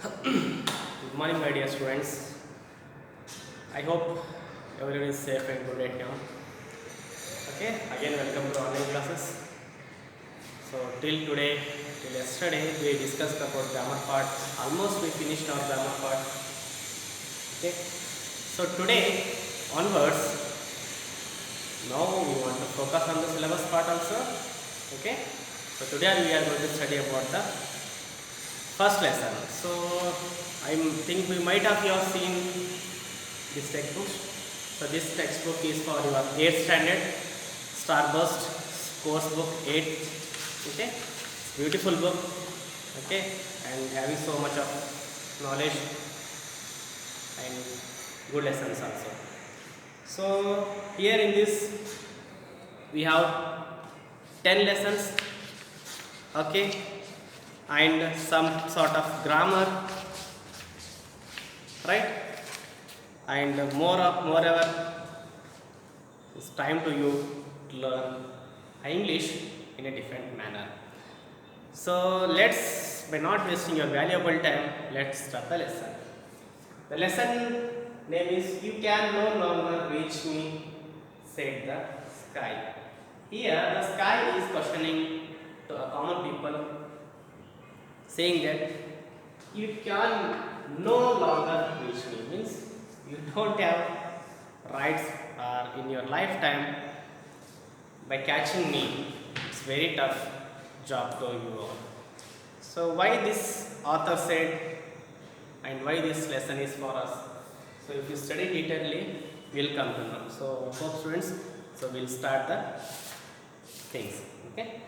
Good morning, my dear students. I hope everyone is safe and good right now. Okay, again, welcome to online classes. So, till today, till yesterday, we discussed about grammar part. Almost we finished our grammar part. Okay, so today onwards, now we want to focus on the syllabus part also. Okay, so today we are going to study about the first lesson. So I think we might have you have seen this textbook. So this textbook is for your 8th standard Starburst course book 8. Okay, beautiful book. Okay, and having so much of knowledge and good lessons also. So here in this we have 10 lessons. Okay, and some sort of grammar, right? And moreover, it's time to you to learn English in a different manner. So let's, by not wasting your valuable time, let's start the lesson. The lesson name is "You Can No Longer Reach Me," said the sky. Here the sky is questioning to a common people, saying that you can no longer reach me, means you don't have rights in your lifetime by catching me. It's very tough job to you all. So why this author said and why this lesson is for us? So if you study detailedly, we'll come to know. So hope students, so we'll start the things. Okay.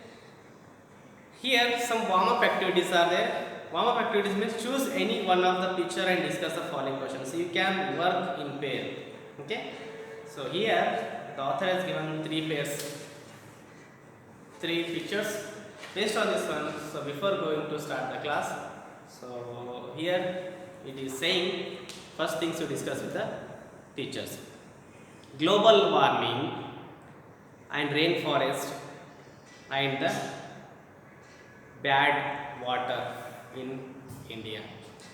Here some warm-up activities are there. Warm-up activities means choose any one of the picture and discuss the following questions. So you can work in pair. Okay. So here the author has given three pictures. Based on this one, so before going to start the class, so here it is saying first things to discuss with the teachers. Global warming and rainforest and the bad water in India.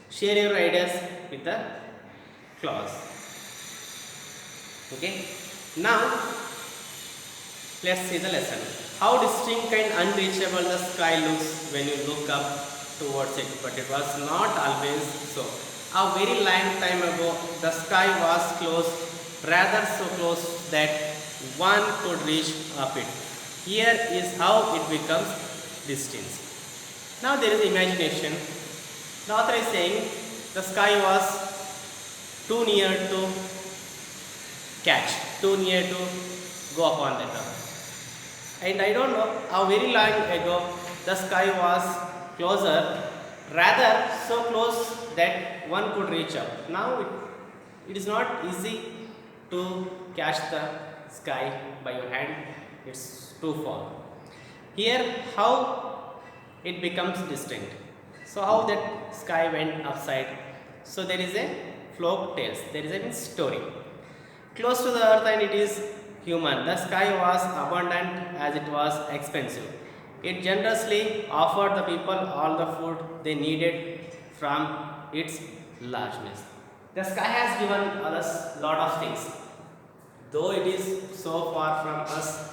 Share your ideas with the class. Okay. Now let's see the lesson. How distinct and unreachable the sky looks when you look up towards it, but it was not always so. A very long time ago, the sky was close, rather so close that one could reach up it. Here is how it becomes distant. Now there is imagination. The author is saying the sky was too near to catch, too near to go upon that earth. And I don't know how very long ago the sky was closer, rather so close that one could reach up. Now it is not easy to catch the sky by your hand, it's too far. Here how it becomes distant. So how that sky went upside. So there is a folk tales, there is a story. Close to the earth and it is human. The sky was abundant as it was expensive. It generously offered the people all the food they needed from its largeness. The sky has given us lot of things. Though it is so far from us,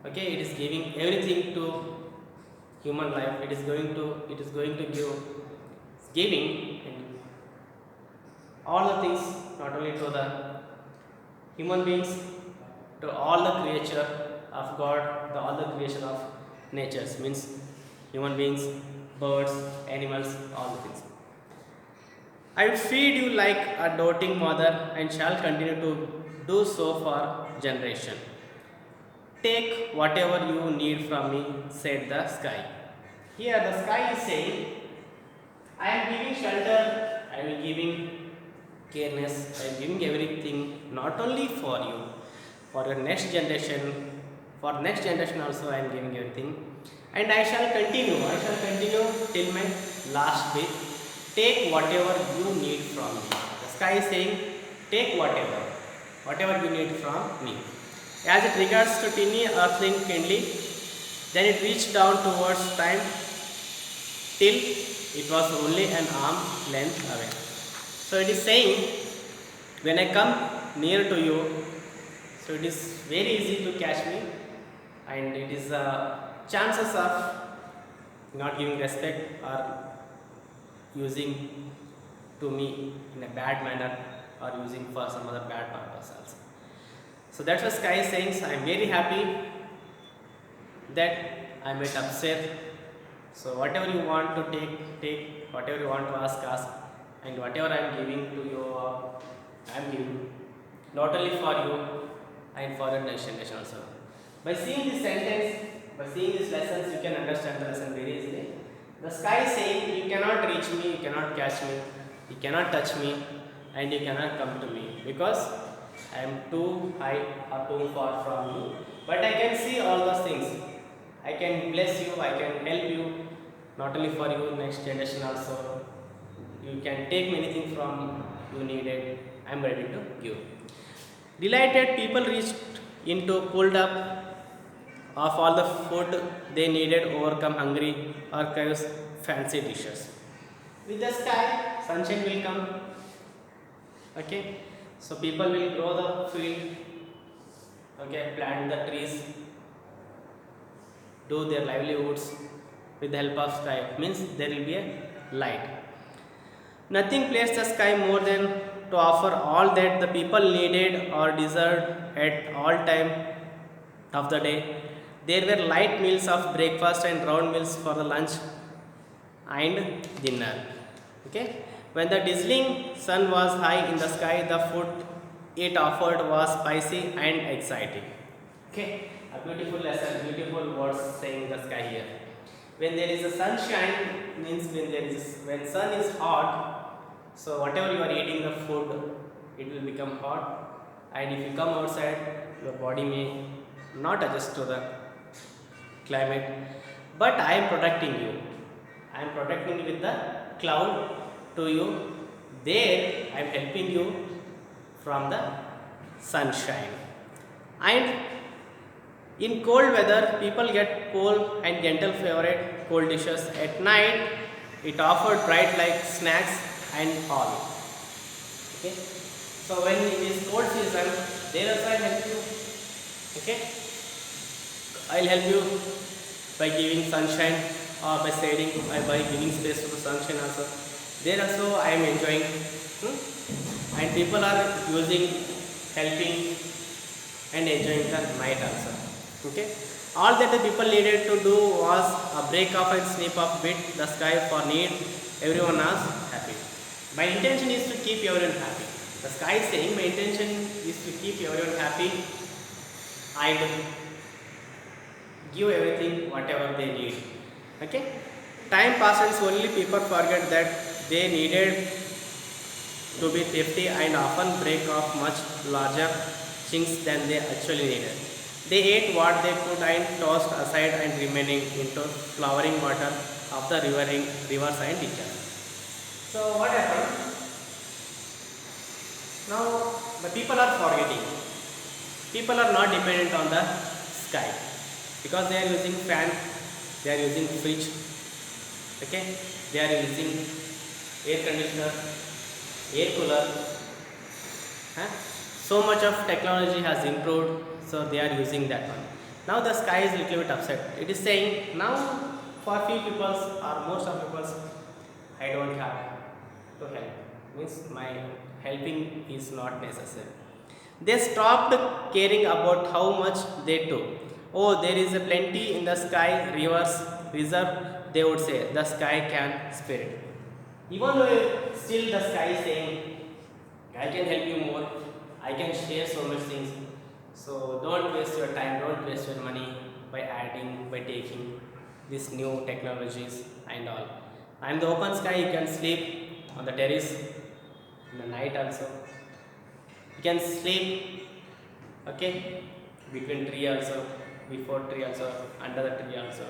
okay, it is giving everything to human life. It is going to give giving and all the things, not only to the human beings, to all the creature of God, all the creation of nature, means human beings, birds, animals, all the things. I will feed you like a doting mother and shall continue to do so for generation. Take whatever you need from me, said the sky. Here the sky is saying, I am giving shelter, I am giving careness, I am giving everything not only for you, for your next generation, for next generation also I am giving everything. And I shall continue till my last breath. Take whatever you need from me. The sky is saying, take whatever you need from me. As it regards to tiny earthling kindling, then it reached down towards time till it was only an arm length away. So it is saying, when I come near to you, so it is very easy to catch me, and it is chances of not giving respect or using to me in a bad manner or using for some other bad purpose also. So that's what Sky is saying. So I am very happy that I met upset. So whatever you want to take, whatever you want to ask, and whatever I am giving to you, I am giving not only for you and for your next generation also. By seeing this sentence, by seeing these lessons, you can understand the lesson very easily. The Sky is saying, you cannot reach me, you cannot catch me, you cannot touch me, and you cannot come to me because I am too high or too far from you. But I can see all those things. I can bless you, I can help you, not only for you, next generation also. You can take many things from you needed. I am ready to give. Delighted people reached into pulled up of all the food they needed, overcome hungry or crave fancy dishes. With the sky, sunshine will come. Okay, so people will grow the field. Okay, plant the trees, do their livelihoods with the help of sky. Means there will be a light. Nothing placed the sky more than to offer all that the people needed or desired at all time of the day. There were light meals of breakfast and round meals for the lunch and dinner. Okay. When the dazzling sun was high in the sky, the food it offered was spicy and exciting. Okay. A beautiful lesson, beautiful words saying the sky here. When there is a sunshine, means when sun is hot, so whatever you are eating the food, it will become hot, and if you come outside, your body may not adjust to the climate. But I am protecting you. I am protecting you with the cloud to you. There I am helping you from the sunshine. And in cold weather, people get cold and gentle favorite cold dishes. At night, it offered bright like snacks and all. Okay. So when it is cold season, there also I help you. Okay. I'll help you by giving sunshine or by shading, by giving space to the sunshine also. There also I am enjoying. And people are using, helping and enjoying the night also. Okay. All that the people needed to do was a break off and snip off bit the sky for need everyone else happy. My intention is to keep everyone happy. The sky is saying my intention is to keep everyone happy and give everything whatever they need. Okay. Time passes, only people forget that they needed to be thrifty and often break off much larger things than they actually needed. They ate what they could and tossed aside and remaining into flowing water of the rivers and ditches. So what happened? Now the people are forgetting. People are not dependent on the sky because they are using fan, they are using fridge, okay, they are using air conditioner, air cooler. So much of technology has improved, so they are using that one. Now the sky is little bit upset. It is saying now for few people or most of people, I don't have to help. Means my helping is not necessary. They stopped caring about how much they took. Oh, there is a plenty in the sky, rivers, reserve, they would say. The sky can spare it. Even though still the sky is saying, I can help you more, I can share so much things. So don't waste your time, don't waste your money by adding, by taking these new technologies and all. And the open sky, you can sleep on the terrace in the night also. You can sleep, okay, between tree also, before tree also, under the tree also.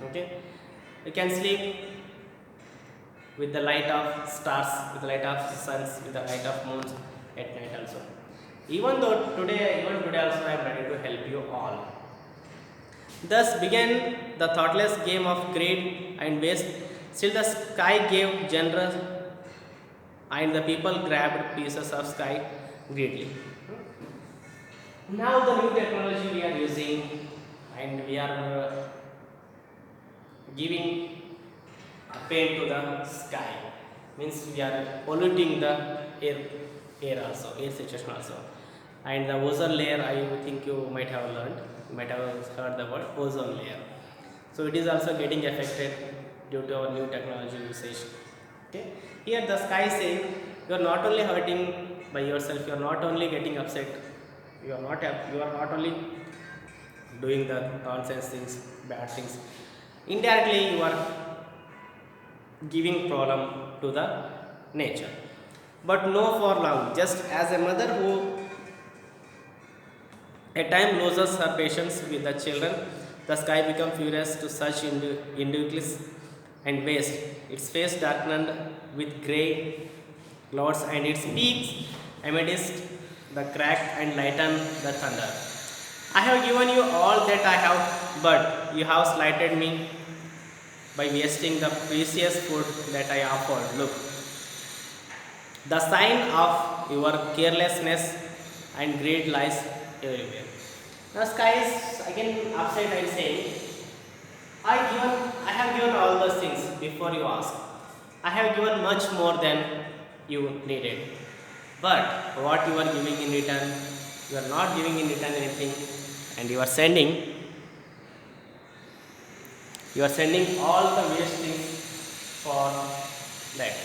Okay, you can sleep with the light of stars, with the light of suns, with the light of moons at night also. Even today also I am ready to help you all. Thus began the thoughtless game of greed and waste. Still, the sky gave generous, and the people grabbed pieces of sky greedily. Now, the new technology we are using, and we are giving paint to the sky, means we are polluting the air, air situation also. And the ozone layer, I think you might have learned, you might have heard the word ozone layer. So it is also getting affected due to our new technology usage. Okay, here the sky is saying you are not only hurting by yourself, you are not only getting upset, you are not only doing the nonsense things, bad things, indirectly you are giving problem to the nature. But no for long. Just as a mother who at time loses her patience with the children, the sky becomes furious to such individuals and waste. Its face darkened with grey clouds, and its peaks amidst the crack and lightened the thunder. I have given you all that I have, but you have slighted me by wasting the precious food that I offered. Look, the sign of your carelessness and greed lies everywhere. Now, sky is again upside and saying, I have given all those things before you ask. I have given much more than you needed. But what you are giving in return, you are not giving in return anything, and you are sending all the waste things for that.